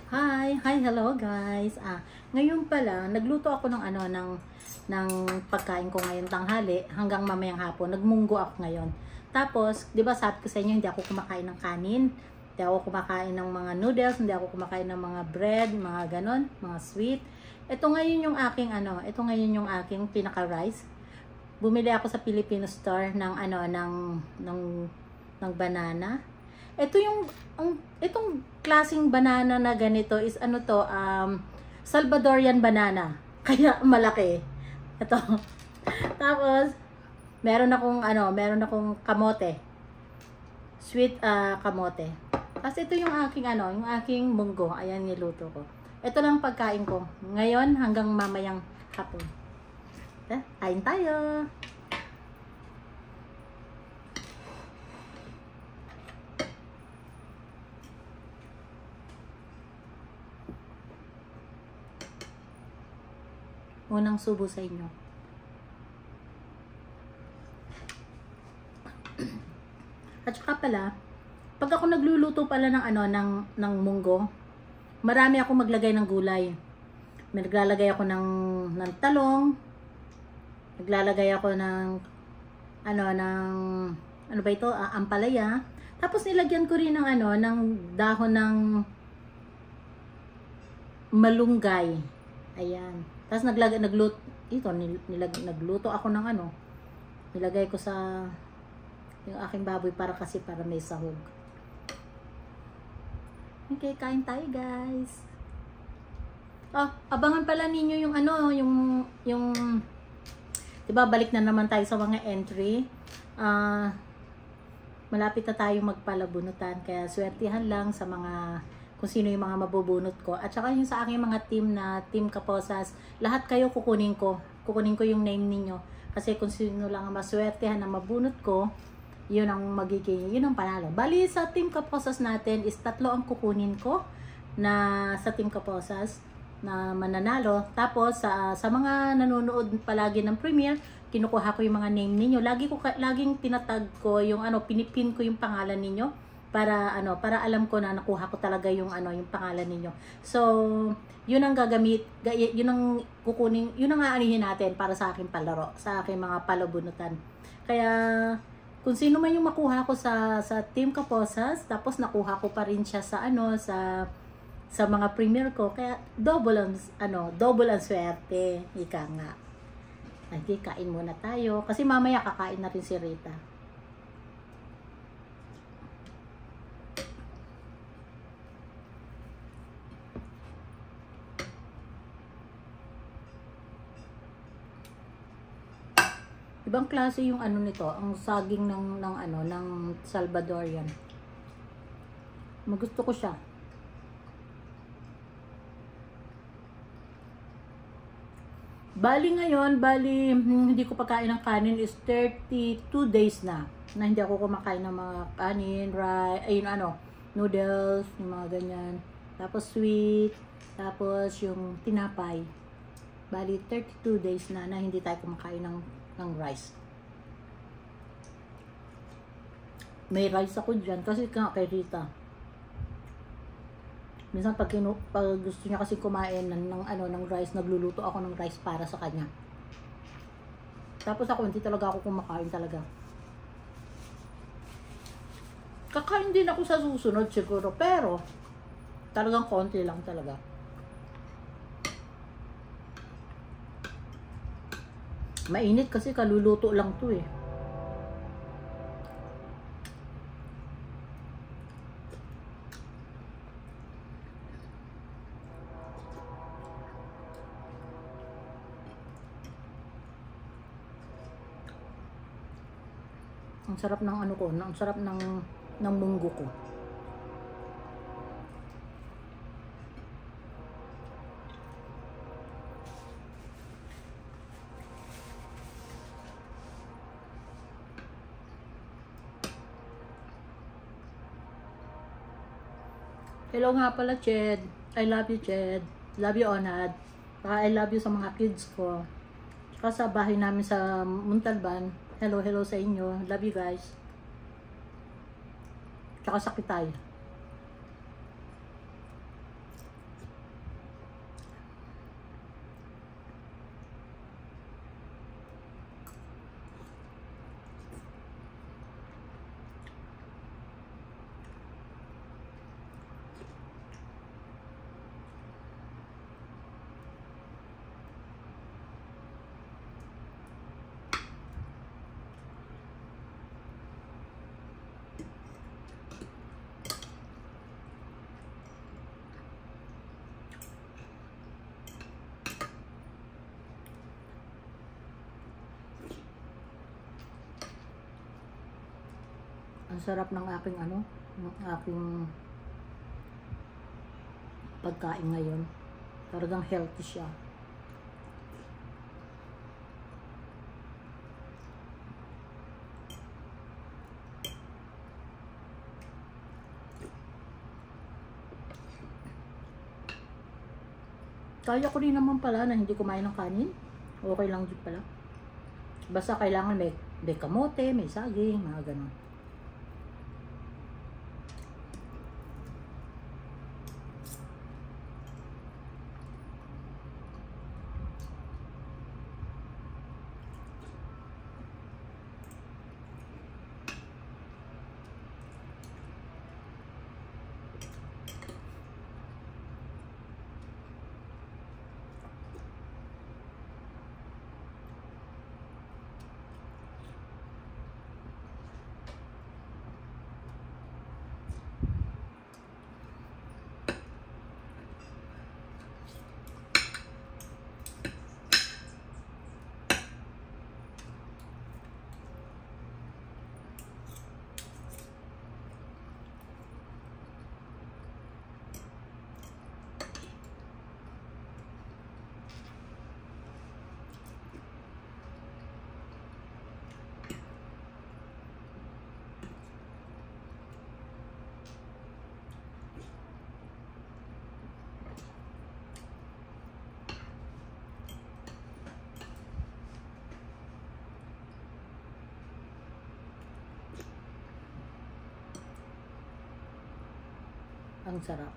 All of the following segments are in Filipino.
Hello guys. Ngayon pala, nagluto ako ng ng pagkain ko ngayong tanghali hanggang mamayang hapon. Nagmunggo ako ngayon. Tapos, 'di ba sabi ko sa inyo hindi ako kumakain ng kanin, hindi ako kumakain ng mga noodles, hindi ako kumakain ng mga bread, mga ganon, mga sweet. Ito ngayon yung aking ito ngayon yung aking pinaka-rice. Bumili ako sa Filipino store ng ng banana. Ito itong klaseng banana na ganito is Salvadorian banana. Kaya malaki. Ito. Tapos meron akong kamote. Sweet kamote. Tapos ito yung aking munggo. Ayan niluto ko. Ito lang pagkain ko. Ngayon hanggang mamayang hapon. Kain tayo. Unang subo sa inyo. At saka pala, pag ako nagluluto pala ng munggo, marami ako maglagay ng gulay. Naglalagay ako ng talong, naglalagay ako ng ano ba ito? Ampalaya. Tapos nilagyan ko rin ng dahon ng malunggay. Ayan. Tapos nagluto ako ng nilagay ko sa yung aking baboy para may sahog. Okay, kain tayo guys. Abangan pala ninyo yung yung 'di ba, balik na naman tayo sa mga entry. Malapit na tayo magpalabunutan, kaya swertihan lang sa mga kung sino yung mga mabubunot ko. At saka yung sa aking mga team na Team Kaposas, lahat kayo kukunin ko. Kukunin ko yung name ninyo. Kasi kung sino lang ang maswertehan na mabunot ko, yun ang panalo. Bali sa Team Kaposas natin is 3 ang kukunin ko na sa Team Kaposas na mananalo. Tapos sa mga nanonood palagi ng premiere, kinukuha ko yung mga name ninyo. Laging tinatag ko yung pinipin ko yung pangalan ninyo. Para alam ko na nakuha ko talaga yung yung pangalan ninyo. So, yun ang yun ang kukunin, yun ang aanihin natin para sa aking palaro, sa aking mga palabunutan. Kaya kung sino man yung makuha ko sa Team Kaposas, tapos nakuha ko pa rin siya sa sa mga premiere ko, kaya double ang swerte, ika nga. Okay, kain muna tayo kasi mamaya kakain na rin si Rita. Ibang klase yung nito, ang saging ng Salvadorian. Magusto ko siya. Bali hindi ko pagkain ng kanin is 32 days na hindi ako kumakain ng mga kanin, noodles, yung mga ganyan. Tapos sweet, tapos yung tinapay. Bali 32 days na hindi tayo kumakain ng rice. May rice ako dyan kasi kay Rita. Minsan pag gusto niya kasi kumain ng rice, nagluluto ako ng rice para sa kanya. Tapos ako hindi talaga ako kumakain talaga. Kakain din ako sa susunod siguro, pero talagang konti lang talaga. Mainit kasi kaluluto lang to eh. Ang sarap ng ang sarap ng munggo ko. Hello nga pala, Ched. I love you, Ched. Love you, Onad. I love you sa mga kids ko. Tsaka sa bahay namin sa Muntalban. Hello sa inyo. Love you guys. Tsaka sa Kitay. Ang sarap ng aking ano, ng aking pagkain ngayon. Talagang healthy siya. Kaya ko rin naman pala na hindi kumain ng kanin. Okay lang din pala. Basta kailangan may kamote, may saging, mga ganun. Ang sarap.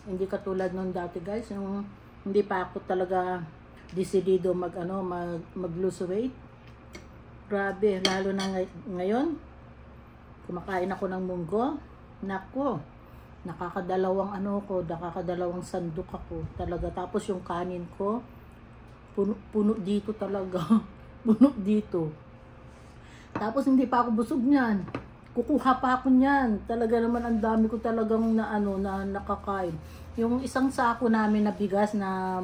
Hindi katulad nung dati guys, yung hindi pa ako talaga desidido mag lose weight. Grabe, lalo na ngayon, kumakain ako ng munggo. Nako, nakakadalawang sandok ako talaga. Tapos yung kanin ko, puno dito talaga. Puno dito. Tapos hindi pa ako busog niyan. Kukuha pa ako niyan. Talaga naman ang dami ko talagang na nakakain. Yung isang sako namin na bigas na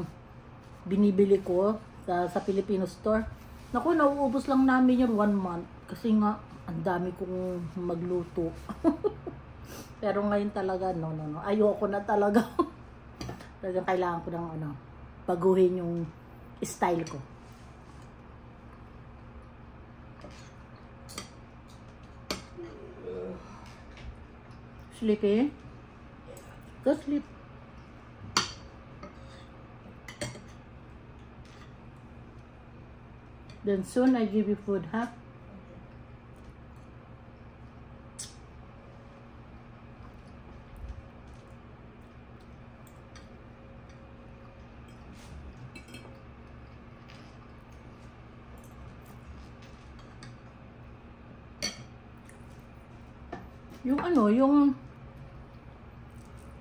binibili ko sa Filipino store. Naku, nauubos lang namin yung 1 month. Kasi nga, ang dami kong magluto. Pero ngayon talaga, no. Ayoko na talaga. Talagang kailangan ko ng baguhin yung style ko. Sleepy? Go sleep. Then soon I give you food, huh?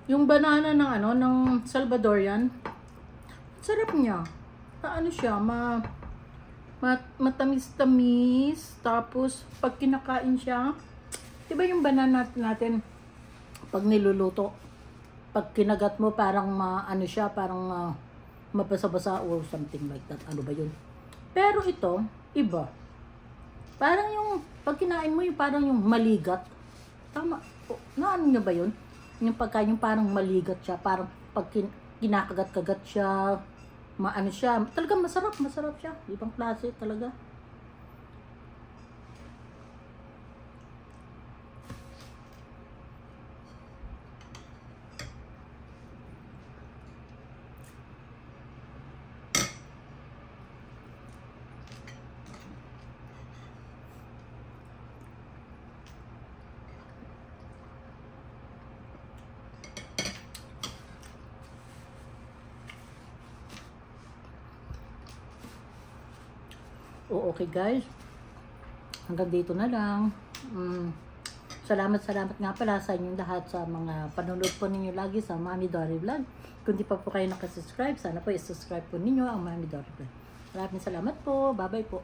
Yung banana ng Salvadorian, sarap niya. Siya, matamis-tamis, tapos pag kinakain siya, diba yung banana natin, pag niluluto, pag kinagat mo, parang siya, parang mabasa-basa or something like that. Ano ba yun? Pero ito, iba. Parang yung, pag kinain mo, yung parang yung maligat. Tama po. Naano nyo ba yun? Yung pagkain yung parang maligat siya. Parang pag kinakagat-kagat siya. Maano siya. Talagang masarap. Masarap siya. Ibang klase talaga. O okay guys, hanggang dito na lang. Salamat nga pala sa inyong lahat sa mga panonood po ninyo lagi sa Mami Dory Vlog. Kung di pa po kayo nakasubscribe, sana po i-subscribe po ninyo ang Mami Dory Vlog. Maraming salamat po. Bye bye po.